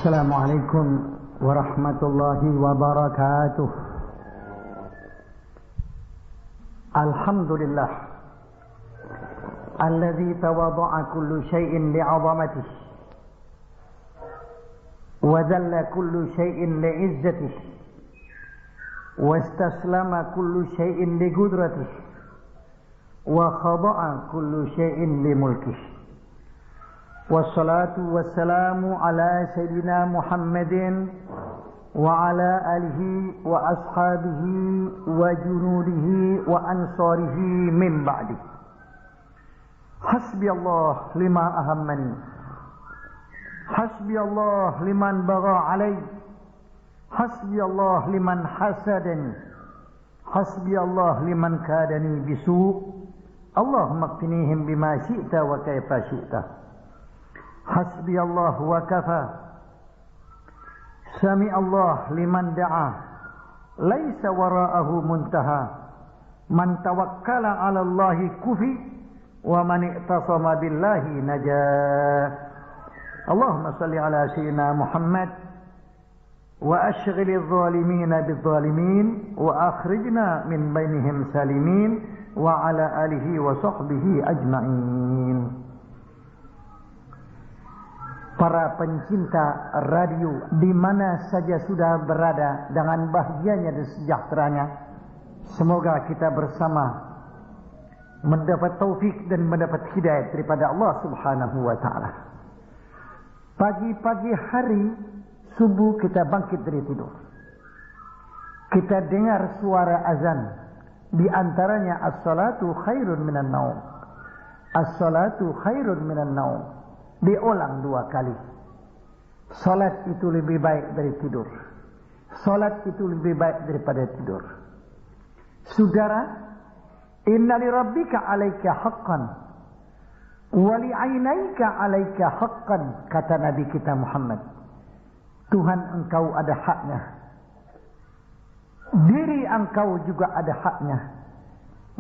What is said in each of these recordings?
Assalamualaikum warahmatullahi wabarakatuh. Alhamdulillah alladzi tawadda'a kullu syai'in li'azamatihi wa dhalla kullu syai'in li'izzatihi wa istaslama kullu syai'in liqudratihi wa khada'a kullu syai'in limulkihi. Wassalatu wassalamu ala sayyidina Muhammadin wa ala alihi wa ashabihi wa junudihi wa ansarihi min ba'di. Hasbi Allah lima ahammani, hasbi Allah liman bagha alai, hasbi Allah liman hasadani, hasbi Allah liman kadani bisu. Allahumma qinihim bima syi'ta wa kaifa syi'ta. Hasbi Allah wa kafa. Sami Allah liman da'a, laisa wara'ahu muntaha. Man tawakkala 'ala Allahi kufi, wa man i'tasama billahi najah. Allahumma salli ala sayyidina Muhammad wa ashghilil zalimina bizzalimin wa akhrijna min bainihim salimin wa ala alihi wa sahbihi ajma'in. Para pencinta radio di mana saja sudah berada dengan bahagianya dan sejahteranya, semoga kita bersama mendapat taufik dan mendapat hidayah daripada Allah Subhanahu wa taala. Pagi-pagi hari subuh kita bangkit dari tidur. Kita dengar suara azan, di antaranya as-salatu khairun minan naum. As-salatu khairun minan naum. Diulang 2 kali. Salat itu lebih baik dari tidur. Salat itu lebih baik daripada tidur. Saudara, inna li rabbika 'alaika haqqan wa li 'ainaika 'alaika haqqan, kata Nabi kita Muhammad. Tuhan engkau ada haknya. Diri engkau juga ada haknya.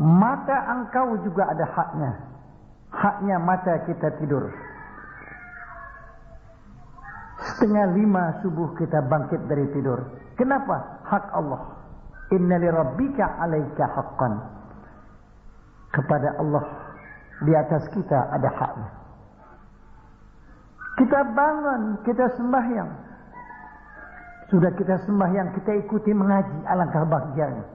Mata engkau juga ada haknya. Haknya mata kita tidur. 4:30 subuh kita bangkit dari tidur. Kenapa? Hak Allah. Inna li rabbika 'alaika haqqan. Kepada Allah di atas kita ada haknya. Kita bangun, kita sembahyang. Sudah kita sembahyang, kita ikuti mengaji, alangkah bahagianya.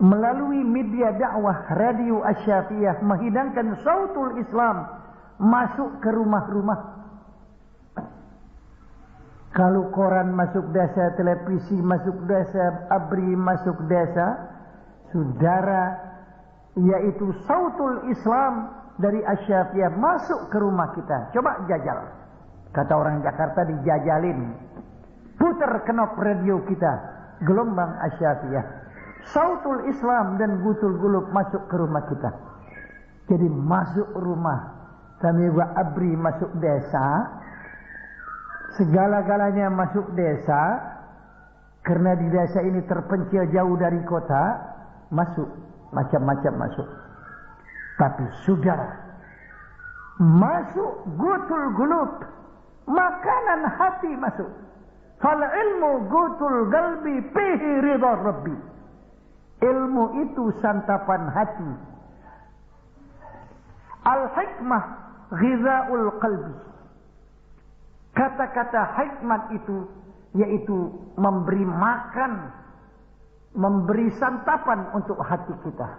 Melalui media dakwah Radio Asy-Syafi'iyah menghidangkan sautul Islam masuk ke rumah-rumah. Kalau koran masuk desa, televisi masuk desa, ABRI masuk desa, saudara, yaitu sautul Islam dari Asy-Syafi'iyah masuk ke rumah kita. Coba jajal. Kata orang Jakarta, dijajalin. Putar knop radio kita, gelombang Asy-Syafi'iyah. Sautul Islam dan Gutul Gulub masuk ke rumah kita. Jadi masuk rumah. Kami juga ABRI masuk desa. Segala-galanya masuk desa. Karena di desa ini terpencil jauh dari kota, masuk. Macam-macam masuk. Tapi saudara, masuk Gutul Gulub, makanan hati masuk. Fal ilmu gutul galbi fihi ridha rabbi. Ilmu itu santapan hati. Al-hikmah ghizaul qalbi. Kata-kata hikmat itu yaitu memberi makan, memberi santapan untuk hati kita.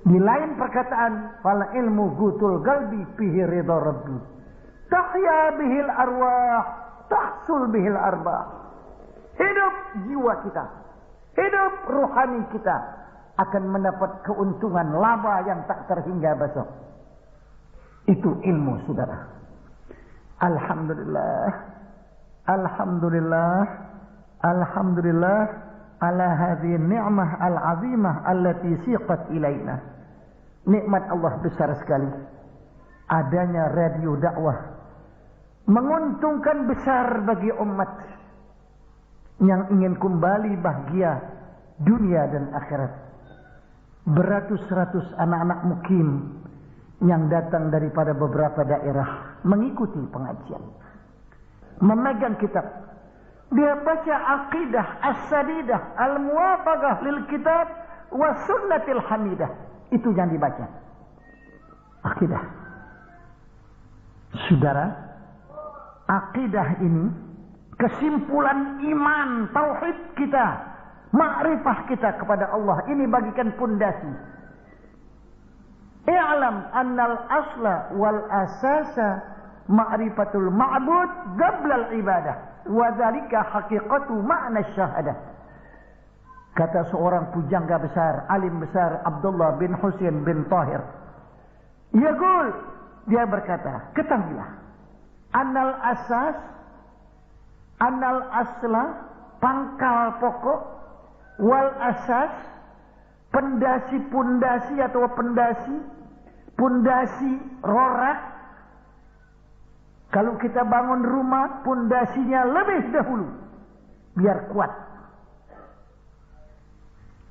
Di lain perkataan, fal ilmu gutul galbi fihi ridha rabbi. Tahya bihil arwah, tahsul bihil arbah. Hidup jiwa kita, hidup rohani kita akan mendapat keuntungan laba yang tak terhingga besok. Itu ilmu, saudara. Alhamdulillah, Alhamdulillah, Alhamdulillah ala hadhihi ni'mah al-azimah allati siqat ilaina. Nikmat Allah besar sekali. Adanya radio dakwah menguntungkan besar bagi umat yang ingin kembali bahagia dunia dan akhirat. Beratus-ratus anak-anak mukim yang datang daripada beberapa daerah mengikuti pengajian, memegang kitab. Dia baca aqidah as-sadidah al-muwafaqah lil kitab wa sunnatil hamidah. Itu yang dibaca. Aqidah. Saudara, aqidah ini kesimpulan iman tauhid kita, makrifah kita kepada Allah. Ini bagikan pondasi. I'lam annal asla wal asasa ma'rifatul ma'bud qabla al ibadah wa dzalika haqiqatu ma'na syahadah. Kata seorang pujangga besar, alim besar, Abdullah bin Husain bin Tahir. Yaqul, dia berkata, ketahuilah, annal asas, annal asla, pangkal pokok, wal asas, pendasi-pundasi atau pundasi rorak. Kalau kita bangun rumah, pundasinya lebih dahulu biar kuat.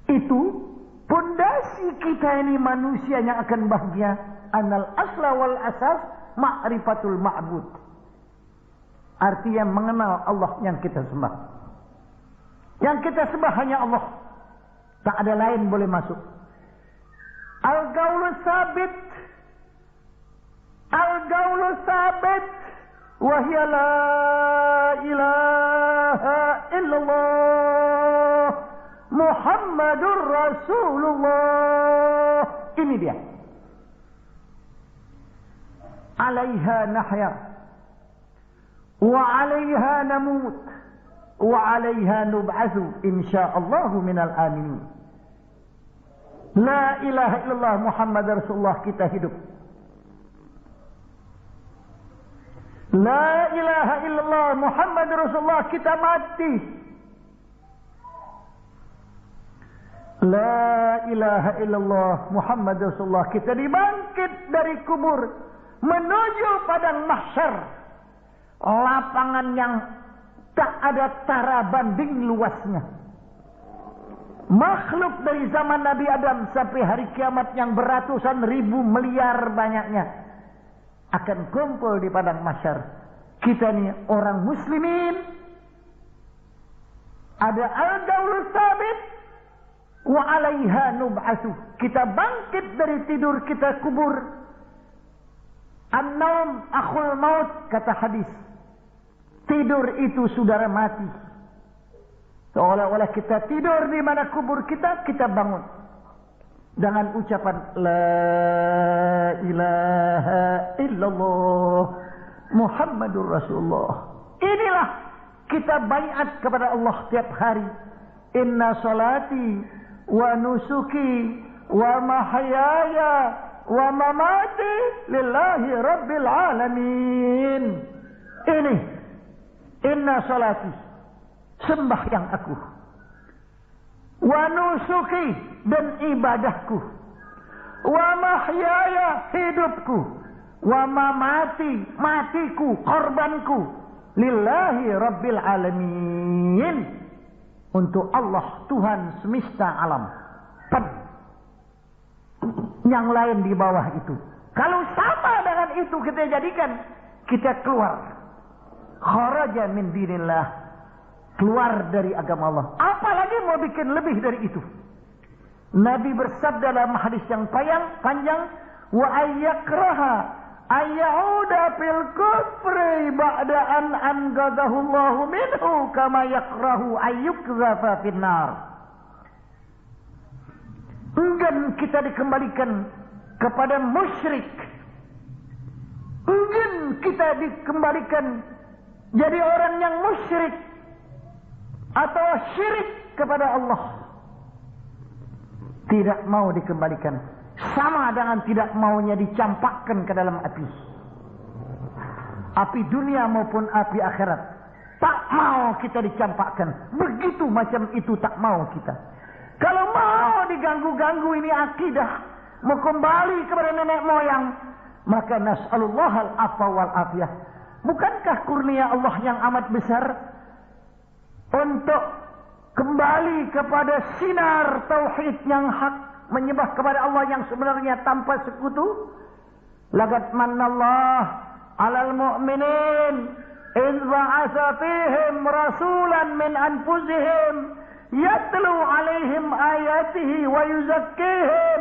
Itu pondasi kita ini manusia yang akan bahagia. Anal asla wal asas ma'rifatul ma'bud. Artinya mengenal Allah yang kita sembah. Yang kita sembah hanya Allah. Tak ada lain boleh masuk. Al-gaulu sabit. Al-gaulu sabit. Wahya la ilaha illallah. Muhammadur Rasulullah. Ini dia. Alaiha nahya. Wa alaiha namut. Wa alaiha nub'athu. Insya'allahu minal aminin. La ilaha illallah Muhammadur Rasulullah, kita hidup. La ilaha illallah Muhammadur Rasulullah, kita mati. La ilaha illallah Muhammad Rasulullah, kita dibangkit dari kubur menuju padang mahsyar, lapangan yang tak ada tara banding luasnya. Makhluk dari zaman Nabi Adam sampai hari kiamat yang beratusan ribu miliar banyaknya akan kumpul di padang mahsyar. Kita ni orang muslimin, ada al-gaulu sabit wa alaiha nub'atsu. Kita bangkit dari tidur kita kubur. An-naum akhul maut, kata hadis. Tidur itu saudara mati. Seolah-olah kita tidur di mana kubur kita, kita bangun dengan ucapan la ilaha illallah Muhammadur Rasulullah. Inilah kita baiat kepada Allah tiap hari. Inna salati wa nusuki wa mahyaya wa mamati lillahi rabbil alamin. Ini inna salati, sembahyang aku, wa nusuki, dan ibadahku, wa mahyaya, hidupku, wa mamati, matiku, korbanku, lillahi rabbil alamin, untuk Allah Tuhan semesta alam. Yang lain di bawah itu. Kalau sama dengan itu kita jadikan, kita keluar. Kharaja min dinillah, keluar dari agama Allah. Apalagi mau bikin lebih dari itu. Nabi bersabda dalam hadis yang panjang, wa ayyakraha ayyauda fil kufri ba'da an anqadhahu Allahu minhu kama yakrahu ayyukzafa finnar. Enggan kita dikembalikan kepada musyrik. Enggan kita dikembalikan jadi orang yang musyrik atau syirik kepada Allah. Tidak mau dikembalikan, sama dengan tidak maunya dicampakkan ke dalam api. Api dunia maupun api akhirat. Tak mau kita dicampakkan. Begitu macam itu tak mau kita. Kalau mau diganggu-ganggu ini akidah, mau kembali kepada nenek moyang, maka nas'alullah al-afwa wal afiyah. Bukankah kurnia Allah yang amat besar untuk kembali kepada sinar tauhid yang hak, menyembah kepada Allah yang sebenarnya tanpa sekutu? Laqad manallahu 'alal mu'minin idh ba'atsa fihim rasulan min anfusihim yatlu 'alaihim ayatihi wa yuzakkihim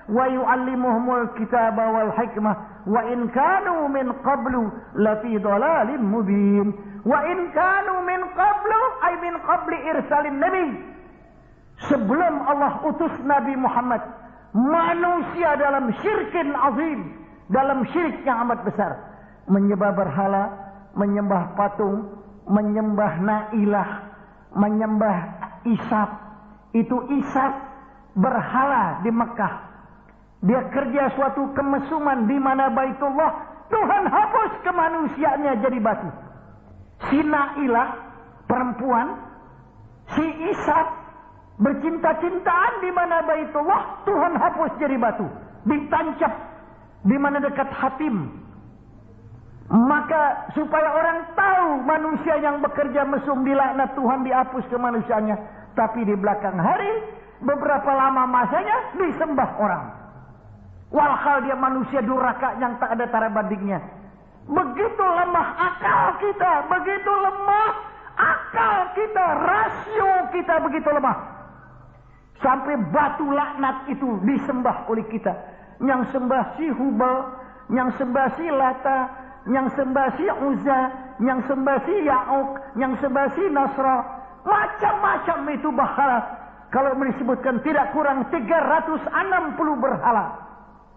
wa yu'allimuhumul kitaba wal hikmah wa in kanu min qablu lafi dhalalin mubin. Wa in kanu min qablu ay min qabli irsalin nabi, sebelum Allah utus Nabi Muhammad, manusia dalam syirkin azim, dalam syirik yang amat besar, menyembah berhala, menyembah patung, menyembah nailah, menyembah isap. Itu isap berhala di Mekah. Dia kerja suatu kemesuman di mana Baitullah, Tuhan hapus kemanusiaannya jadi batu. Si nailah perempuan, si isap bercinta-cintaan di mana Baitullah, Tuhan hapus jadi batu, ditancap di mana dekat Hatim. Maka supaya orang tahu manusia yang bekerja mesum dilaknat, Tuhan dihapus kemanusiaannya. Tapi di belakang hari, beberapa lama masanya disembah orang. Walhal dia manusia durhaka yang tak ada tara bandingnya. Begitu lemah akal kita, begitu lemah akal kita, rasio kita begitu lemah. Sampai batu laknat itu disembah oleh kita. Yang sembah si Hubal, yang sembah si Lata, yang sembah si Uzza, yang sembah si Ya'uq, yang sembah si Nasra. Macam-macam itu berhala. Kalau disebutkan tidak kurang 360 berhala.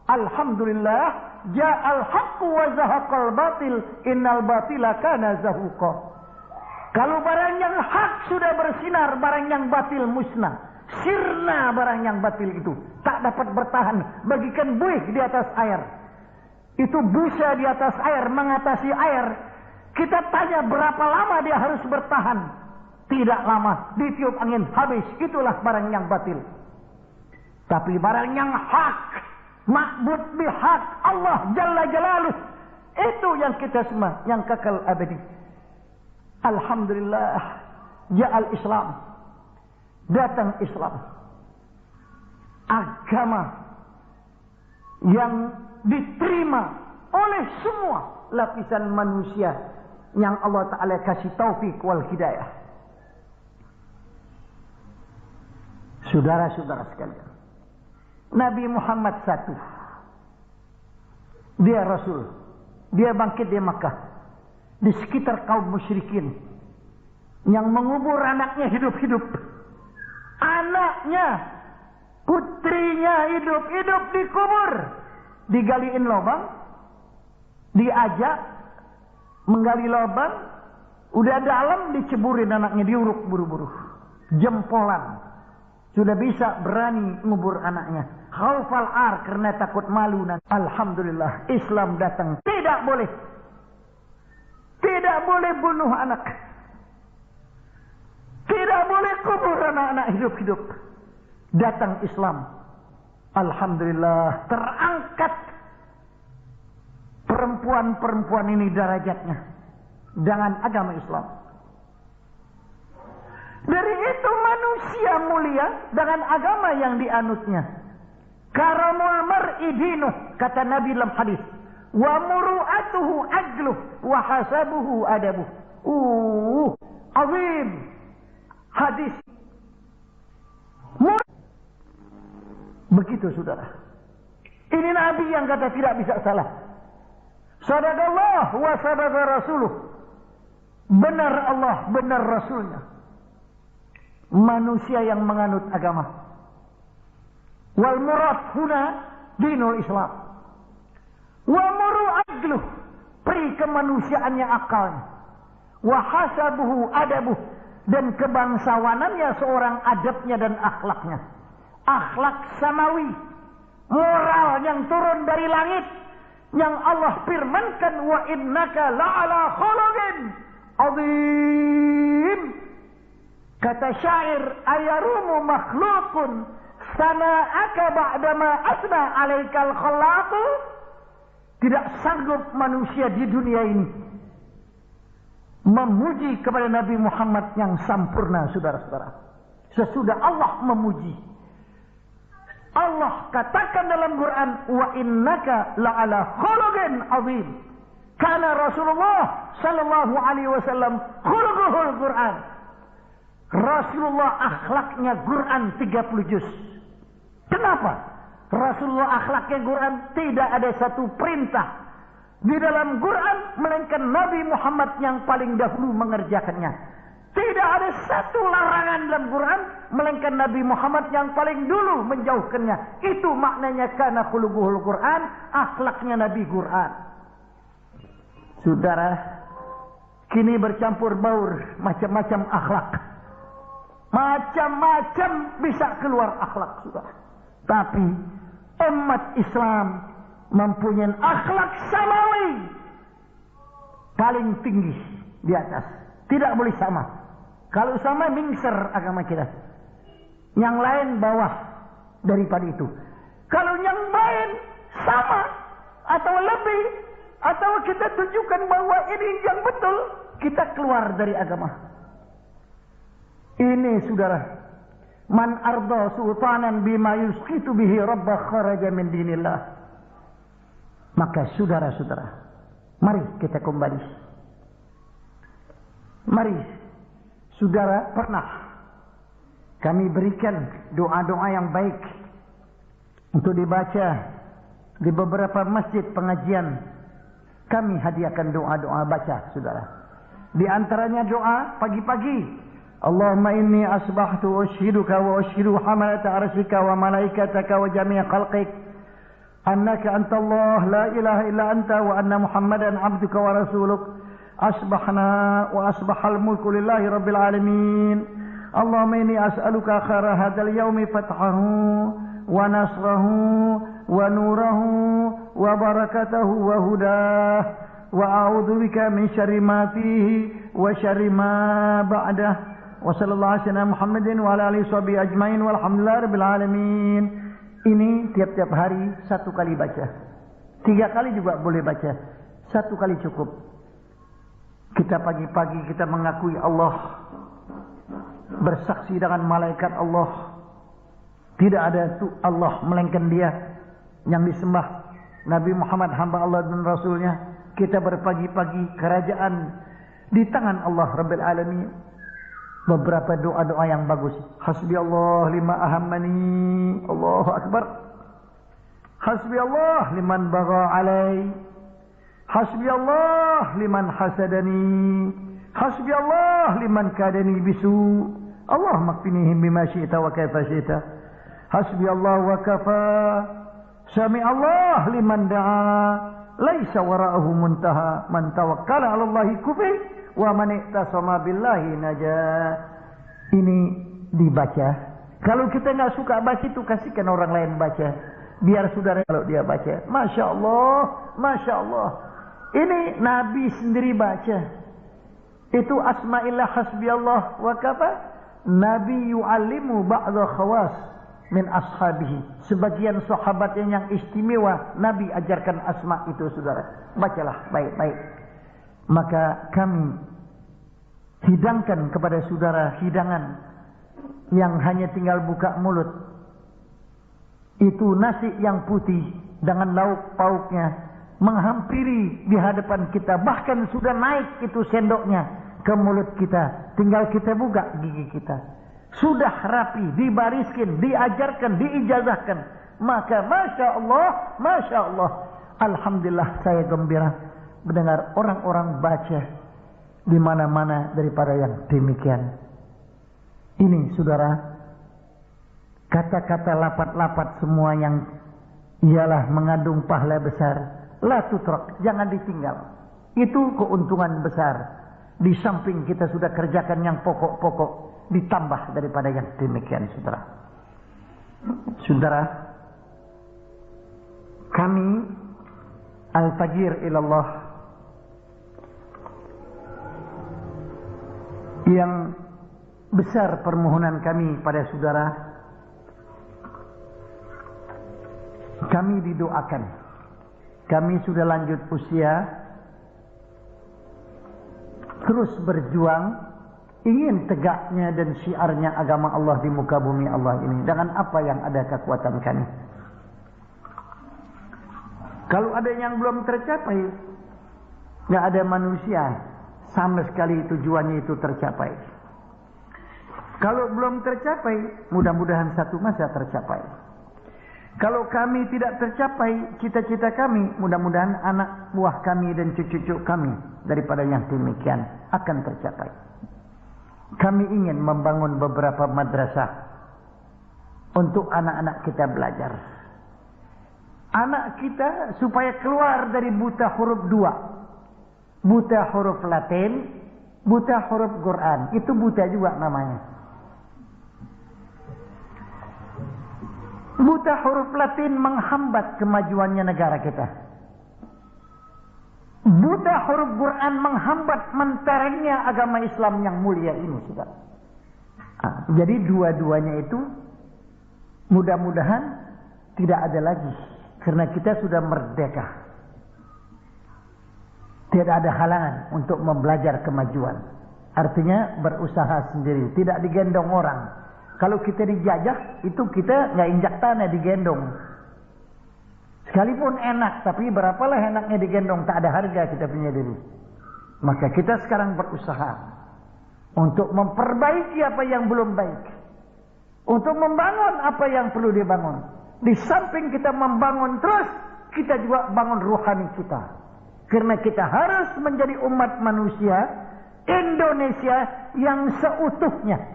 Alhamdulillah, ja'al haqqu wa zahaqal batil, innal batila kana zahuqa. Kalau barang yang hak sudah bersinar, barang yang batil musnah. Sirna barang yang batil itu, tak dapat bertahan, bagikan buih di atas air. Itu busa di atas air, mengatasi air. Kita tanya berapa lama dia harus bertahan. Tidak lama, ditiup angin, habis. Itulah barang yang batil. Tapi barang yang hak, ma'bud bihaq, Allah Jalla Jalaluh, itu yang kita sembah, yang kekal abadi. Alhamdulillah, ja'al Islam, datang Islam, agama yang diterima oleh semua lapisan manusia yang Allah Ta'ala kasih taufik wal hidayah. Saudara-saudara sekalian, Nabi Muhammad satu, dia Rasul, dia bangkit di Makkah, di sekitar kaum musyrikin yang mengubur anaknya hidup-hidup, anaknya, putrinya hidup-hidup dikubur, digaliin lubang, diajak menggali lubang, udah dalam diceburin anaknya, diuruk buru-buru, jempolan. Sudah bisa berani ngubur anaknya. Khaufal ar, karena takut malu. Alhamdulillah, Islam datang. Tidak boleh. Tidak boleh bunuh anak. Tidak boleh kubur anak-anak hidup-hidup. Datang Islam. Alhamdulillah, terangkat perempuan-perempuan ini derajatnya dengan agama Islam. Dari itu manusia mulia dengan agama yang dianutnya. Karamul mar'i dinuh, kata Nabi dalam hadis. Wa muru'atuhu adluh, wa hasabuhu adabuh. Azim. Hadis. Begitu saudara. Ini Nabi yang kata tidak bisa salah. Sadaqallah wa sadaqa rasuluh. Benar Allah, benar Rasulnya. Manusia yang menganut agama. Wal murad huna dinul Islam. Wa muru'adluh, peri kemanusiaannya akalnya. Wa hasabuhu adabuh, dan kebangsawanannya seorang adabnya dan akhlaknya. Akhlak samawi, moral yang turun dari langit, yang Allah firmankan, wa innaka la'ala khuluqin azim. Kata syair, ayarumu makhlukun sana'aka ba'dama asna alaikal khallaqu. Tidak sanggup manusia di dunia ini memuji kepada Nabi Muhammad yang sempurna, saudara-saudara. Sesudah Allah memuji, Allah katakan dalam Quran, wa innaka la'ala khuluqin azim. Karena Rasulullah sallallahu alaihi wasallam khuluquhul Quran. Rasulullah akhlaknya Quran 30 juz. Kenapa? Rasulullah akhlaknya Quran tidak ada satu perintah di dalam Quran melainkan Nabi Muhammad yang paling dahulu mengerjakannya. Tidak ada satu larangan dalam Quran melainkan Nabi Muhammad yang paling dulu menjauhkannya. Itu maknanya kana khuluquhul Quran, akhlaknya Nabi Quran. Saudara, kini bercampur baur macam-macam akhlak. Macam-macam bisa keluar akhlak, saudara. Tapi umat Islam mempunyai akhlak samawi paling tinggi di atas. Tidak boleh sama. Kalau sama mingser agama kita. Yang lain bawah daripada itu. Kalau yang lain sama atau lebih, atau kita tunjukkan bahwa ini yang betul, kita keluar dari agama. Ini saudara, man arda sultanan bima yusqitu bihi rabbah kharaja min dinillah. Maka saudara-saudara, mari kita kembali. Mari, saudara, pernah kami berikan doa-doa yang baik untuk dibaca di beberapa masjid pengajian. Kami hadiahkan doa-doa baca, saudara. Di antaranya doa pagi-pagi. Allahumma inni asbahtu wa ushiduka wa ushidu hamalata arshika wa malaikataka wa jami'a khalqik annaka antallah la ilaha illa anta wa anna muhammadan abduka wa rasuluk asbahna wa asbahal mulku lillahi rabbil alamin. Allahumma inni as'aluka khaira hadzal yaumi fathahu wa nasrahu wa nurahu wa barakatahu wa hudah wa a'udzu bika min syarri ma fihi wa syarri ma ba'dah. Wa sallallahu alaihi wasallam Muhammadin wa ala alihi washabihi ajmain walhamdulillahi rabbil alamin. Ini tiap-tiap hari 1 kali baca. 3 kali juga boleh baca. 1 kali cukup. Kita pagi-pagi kita mengakui Allah, bersaksi dengan malaikat Allah. Tidak ada Allah melainkan Dia yang disembah. Nabi Muhammad hamba Allah dan Rasulnya. Kita berpagi-pagi, kerajaan di tangan Allah Rabbil Alamin. Beberapa doa-doa yang bagus. Hasbi Allah lima ahammani. Allahu Akbar. Hasbi Allah liman bagha alai. Hasbi Allah liman hasadani. Hasbi Allah liman kadani bisu. Allah makfinihim bima syi'ta wa kaifa syi'ta. Hasbi Allah wa kafa. Sami Allah liman da'a. Laisa wara'ahu muntaha. Man tawakkala 'ala Allahi kufi. Wa man iktasama billahi najah. Ini dibaca. Kalau kita nggak suka baca itu, kasihkan orang lain baca. Biar saudara kalau dia baca, masya Allah, masya Allah. Ini Nabi sendiri baca. Itu asma'illah hasbi Allah wa kafa. Nabi yu'allimu ba'dha khawas min ashabihi. Sebagian sahabatnya yang istimewa, Nabi ajarkan asma itu, saudara. Bacalah baik-baik. Maka kami hidangkan kepada saudara hidangan yang hanya tinggal buka mulut. Itu nasi yang putih dengan lauk pauknya menghampiri di hadapan kita. Bahkan sudah naik itu sendoknya ke mulut kita. Tinggal kita buka gigi kita. Sudah rapi, dibariskan, diajarkan, diijazahkan. Maka Masya Allah, Masya Allah. Alhamdulillah saya gembira mendengar orang-orang baca di mana-mana daripada yang demikian. Ini saudara, kata-kata lapat-lapat semua yang ialah mengandung pahala besar. La tutrak, jangan ditinggal. Itu keuntungan besar. Di samping kita sudah kerjakan yang pokok-pokok, ditambah daripada yang demikian, saudara. Saudara, kami al-fajir ilallah yang besar permohonan kami pada saudara, kami didoakan. Kami sudah lanjut usia, terus berjuang ingin tegaknya dan syiarnya agama Allah di muka bumi Allah ini, dengan apa yang ada kekuatan kami. Kalau ada yang belum tercapai, nggak ada manusia sama sekali tujuannya itu tercapai. Kalau belum tercapai, mudah-mudahan satu masa tercapai. Kalau kami tidak tercapai cita-cita kami, mudah-mudahan anak buah kami dan cucu-cucu kami daripada yang demikian akan tercapai. Kami ingin membangun beberapa madrasah untuk anak-anak kita belajar. Anak kita supaya keluar dari buta huruf 2. Buta huruf Latin, buta huruf Quran. Itu buta juga namanya. Buta huruf Latin menghambat kemajuannya negara kita. Buta huruf Quran menghambat menterengnya agama Islam yang mulia ini, saudara. Jadi dua-duanya itu mudah-mudahan tidak ada lagi, karena kita sudah merdeka. Tidak ada halangan untuk membelajar kemajuan. Artinya berusaha sendiri, tidak digendong orang. Kalau kita dijajah, itu kita nggak injak tanah, digendong. Sekalipun enak, tapi berapalah enaknya digendong, tak ada harga kita punya diri. Maka kita sekarang berusaha untuk memperbaiki apa yang belum baik, untuk membangun apa yang perlu dibangun. Di samping kita membangun terus, kita juga bangun rohani kita. Karena kita harus menjadi umat manusia Indonesia yang seutuhnya.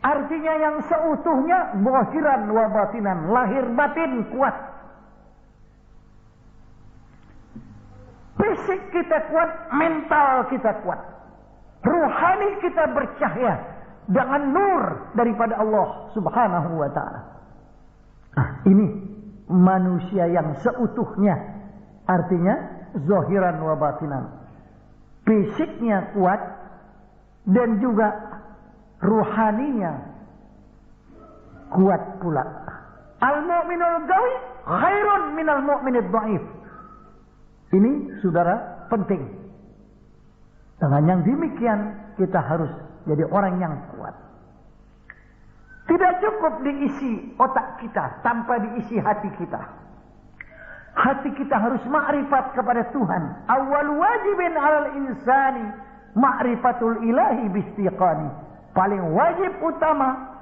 Artinya yang seutuhnya, zahiran wa batinan, lahir batin kuat. Fisik kita kuat, mental kita kuat. Ruhani kita bercahaya dengan nur daripada Allah Subhanahu wa ta'ala. Ini manusia yang seutuhnya. Artinya zahiran wa batinan. Fisiknya kuat dan juga ruhaninya kuat pula. Al-mu'minul qawi khairun minal mu'minid dhaif. Ini saudara penting. Dengan yang demikian kita harus jadi orang yang kuat. Tidak cukup diisi otak kita tanpa diisi hati kita. Hati kita harus ma'rifat kepada Tuhan. Awal wajibin alal insani ma'rifatul ilahi bistiqani. Paling wajib utama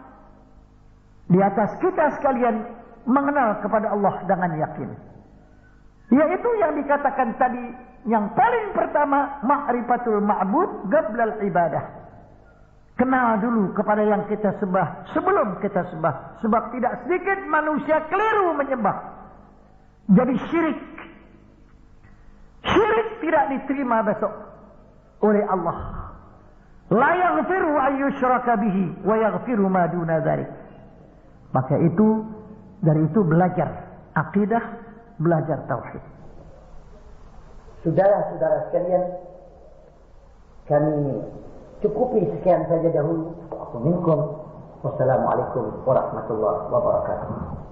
di atas kita sekalian mengenal kepada Allah dengan yakin. Yaitu yang dikatakan tadi, yang paling pertama ma'rifatul ma'bud qablal ibadah. Kenal dulu kepada yang kita sembah sebelum kita sembah. Sebab tidak sedikit manusia keliru menyembah. Jadi syirik. Syirik tidak diterima besok oleh Allah. La yaghfiru ayyushraka bihi wa yaghfiru ma duna dzalik. Maka itu, dari itu belajar akidah, belajar tauhid. Saudara-saudara sekalian, kami cukupi sekian saja dahulu. Wassalamualaikum warahmatullahi wabarakatuh.